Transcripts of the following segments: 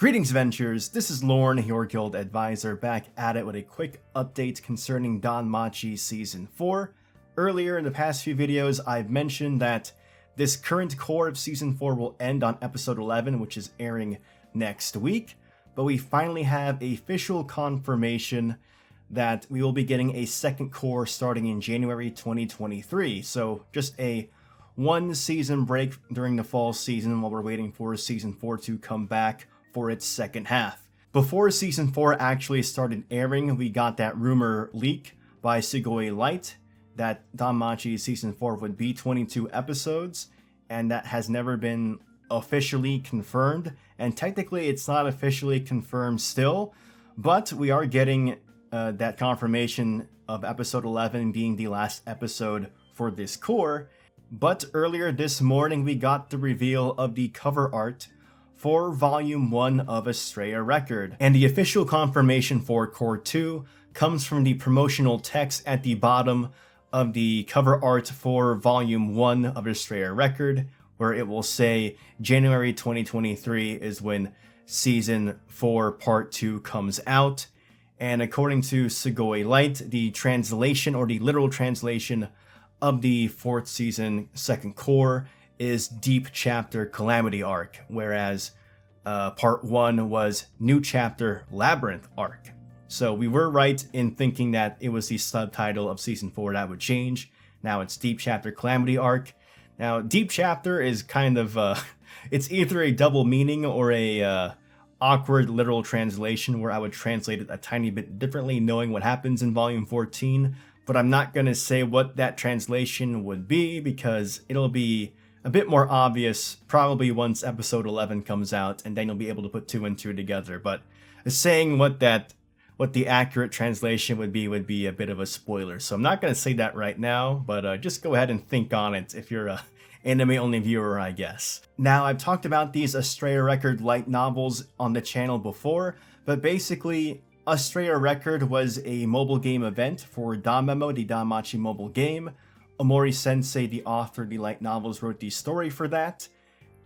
Greetings, Ventures! This is Lorne, your guild advisor, back at it with a quick update concerning DanMachi Season 4. Earlier in the past few videos, I've mentioned that this current core of Season 4 will end on Episode 11, which is airing next week, but we finally have official confirmation that we will be getting a second core starting in January 2023, so just a one season break during the fall season while we're waiting for Season 4 to come back for its second half. Before Season 4 actually started airing, we got that rumor leak by Sugoi Light that DanMachi Season 4 would be 22 episodes, and that has never been officially confirmed, and technically it's not officially confirmed still, but we are getting that confirmation of episode 11 being the last episode for this core. But earlier this morning we got the reveal of the cover art for Volume 1 of Astrea Record, and the official confirmation for Core 2 comes from the promotional text at the bottom of the cover art for Volume 1 of Astrea Record, where it will say January 2023 is when Season 4 Part 2 comes out. And according to Sugoi Light, the translation, or the literal translation, of the 4th season second core is Deep Chapter Calamity Arc, whereas Part 1 was New Chapter Labyrinth Arc. So we were right in thinking that it was the subtitle of Season 4 that would change. Now it's Deep Chapter Calamity Arc. Now, Deep Chapter is kind of, it's either a double meaning or a awkward literal translation where I would translate it a tiny bit differently knowing what happens in Volume 14, but I'm not going to say what that translation would be because it'll be a bit more obvious probably once episode 11 comes out, and then you'll be able to put two and two together. But saying what the accurate translation would be a bit of a spoiler, so I'm not going to say that right now, but just go ahead and think on it if you're a anime-only viewer, I guess. Now, I've talked about these Astrea Record light novels on the channel before, but basically Astrea Record was a mobile game event for danmemo, the DanMachi mobile game. Omori Sensei, the author of the light novels, wrote the story for that,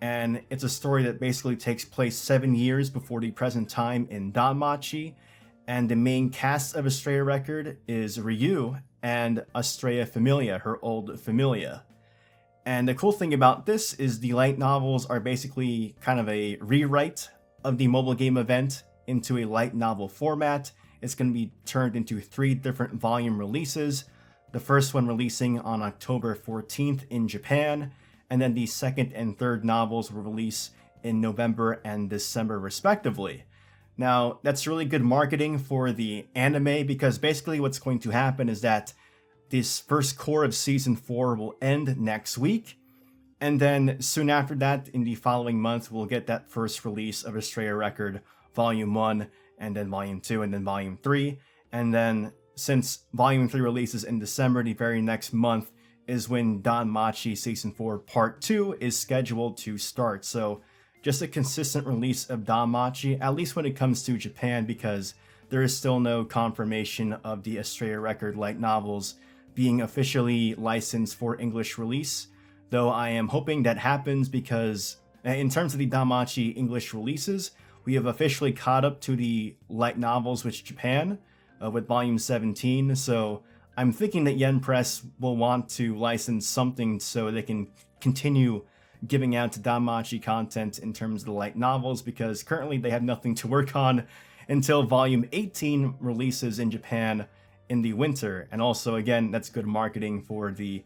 and it's a story that basically takes place 7 years before the present time in DanMachi, and the main cast of Astrea Record is Ryu and Astrea Familia, her old familia. And the cool thing about this is the light novels are basically kind of a rewrite of the mobile game event into a light novel format. It's going to be turned into 3 different volume releases. The first one releasing on October 14th in Japan, and then the second and third novels will release in November and December respectively. Now, that's really good marketing for the anime because basically what's going to happen is that this first core of Season 4 will end next week, and then soon after that, in the following month, we'll get that first release of Astrea Record Volume 1, and then Volume 2, and then Volume 3, and then since Volume 3 releases in December, the very next month is when DanMachi Season 4 Part 2 is scheduled to start. So just a consistent release of DanMachi, at least when it comes to Japan, because there is still no confirmation of the Astrea Record light novels being officially licensed for English release, though I am hoping that happens because in terms of the DanMachi English releases, we have officially caught up to the light novels with Japan, with Volume 17, so I'm thinking that Yen Press will want to license something so they can continue giving out DanMachi content in terms of the light novels, because currently they have nothing to work on until Volume 18 releases in Japan in the winter. And also, again, that's good marketing for the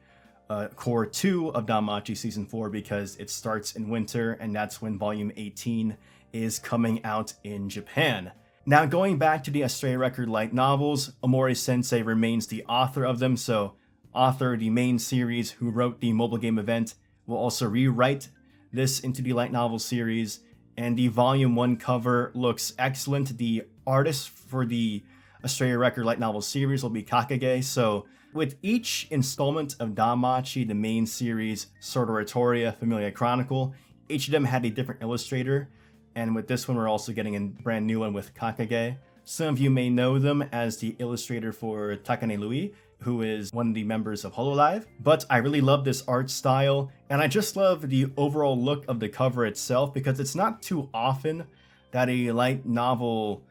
Core 2 of DanMachi Season 4 because it starts in winter, and that's when Volume 18 is coming out in Japan. Now, going back to the Astrea Record light novels, Omori Sensei remains the author of them, so author of the main series who wrote the mobile game event will also rewrite this into the light novel series, and the Volume 1 cover looks excellent. The artist for the Astrea Record light novel series will be Kakage, so with each installment of DanMachi, the main series, Sword Oratoria, Familia Chronicle, each of them had a different illustrator, and with this one we're also getting a brand new one with Kakage. Some of you may know them as the illustrator for Takane Lui, who is one of the members of HoloLive, but I really love this art style, and I just love the overall look of the cover itself because it's not too often that a light novel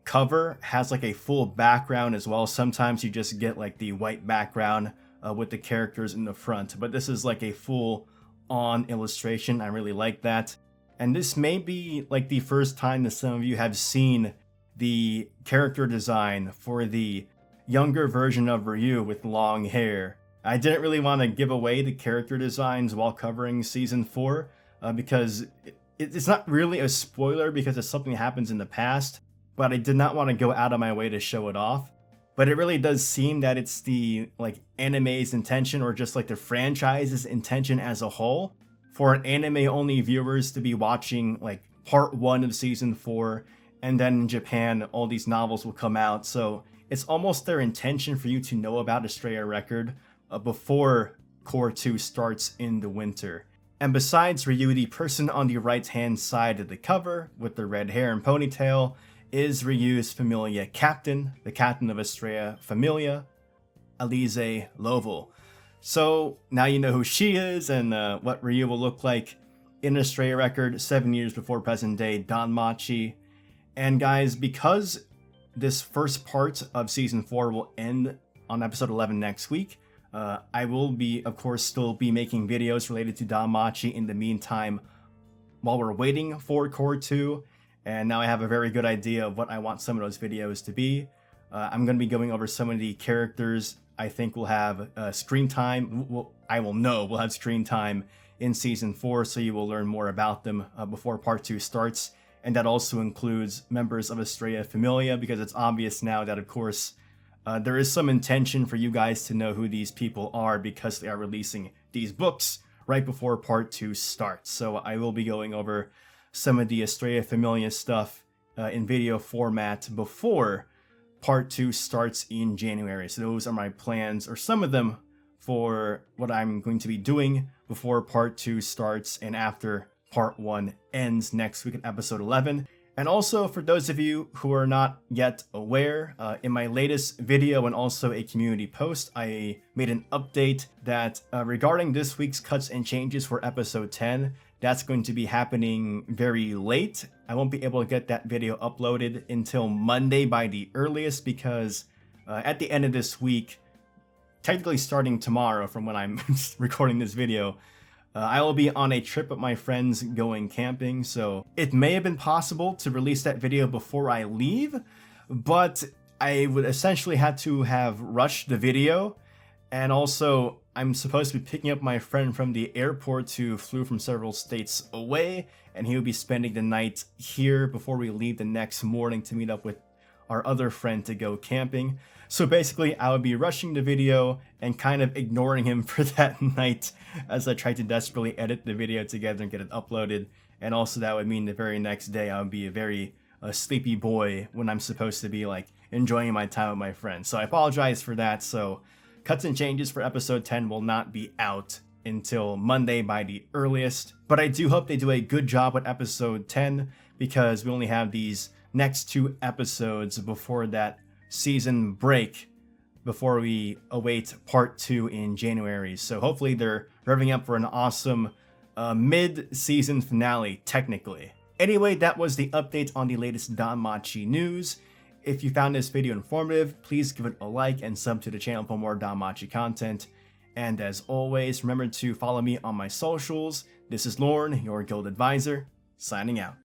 cover has like a full background as well. Sometimes you just get like the white background with the characters in the front, but this is like a full on illustration. I really like that. And this may be like the first time that some of you have seen the character design for the younger version of Ryu with long hair. I didn't really want to give away the character designs while covering Season 4 because it's not really a spoiler because it's something that happens in the past, but I did not want to go out of my way to show it off. But it really does seem that it's the like anime's intention, or just like the franchise's intention as a whole, for an anime-only viewers to be watching like part 1 of Season 4, and then in Japan all these novels will come out. So it's almost their intention for you to know about Astrea Record before Cour 2 starts in the winter. And besides Ryu, the person on the right-hand side of the cover with the red hair and ponytail is Ryu's Familia captain, the captain of Astrea Familia, Alize Lovell. So now you know who she is and what Ryu will look like in Astrea Record 7 years before present day DanMachi. And guys, because this first part of Season 4 will end on episode 11 next week, I will be, of course, still be making videos related to DanMachi in the meantime while we're waiting for Cour 2. And now I have a very good idea of what I want some of those videos to be. I'm going to be going over some of the characters I think will have screen time. I will know we'll have screen time in Season 4, so you will learn more about them before Part 2 starts. And that also includes members of Astrea Familia, because it's obvious now that, of course, there is some intention for you guys to know who these people are because they are releasing these books right before Part 2 starts. So I will be going over some of the Astrea Familia stuff in video format before Part 2 starts in January. So those are my plans, or some of them, for what I'm going to be doing before Part 2 starts and after Part 1 ends next week at episode 11. And also, for those of you who are not yet aware, in my latest video and also a community post, I made an update that regarding this week's cuts and changes for episode 10, that's going to be happening very late. I won't be able to get that video uploaded until Monday by the earliest, because at the end of this week, technically starting tomorrow from when I'm recording this video, I will be on a trip with my friends going camping, so it may have been possible to release that video before I leave, but I would essentially have to have rushed the video, and also I'm supposed to be picking up my friend from the airport who flew from several states away, and he will be spending the night here before we leave the next morning to meet up with our other friend to go camping. So basically, I would be rushing the video and kind of ignoring him for that night as I try to desperately edit the video together and get it uploaded. And also that would mean the very next day I would be a very sleepy boy when I'm supposed to be like enjoying my time with my friends. So I apologize for that. So cuts and changes for episode 10 will not be out until Monday by the earliest. But I do hope they do a good job with episode 10, because we only have these next 2 episodes before that season break, before we await Part 2 in January. So hopefully they're revving up for an awesome mid-season finale, technically. Anyway, that was the update on the latest DanMachi news. If you found this video informative, please give it a like and sub to the channel for more DanMachi content. And as always, remember to follow me on my socials. This is Lorne, your guild advisor, signing out.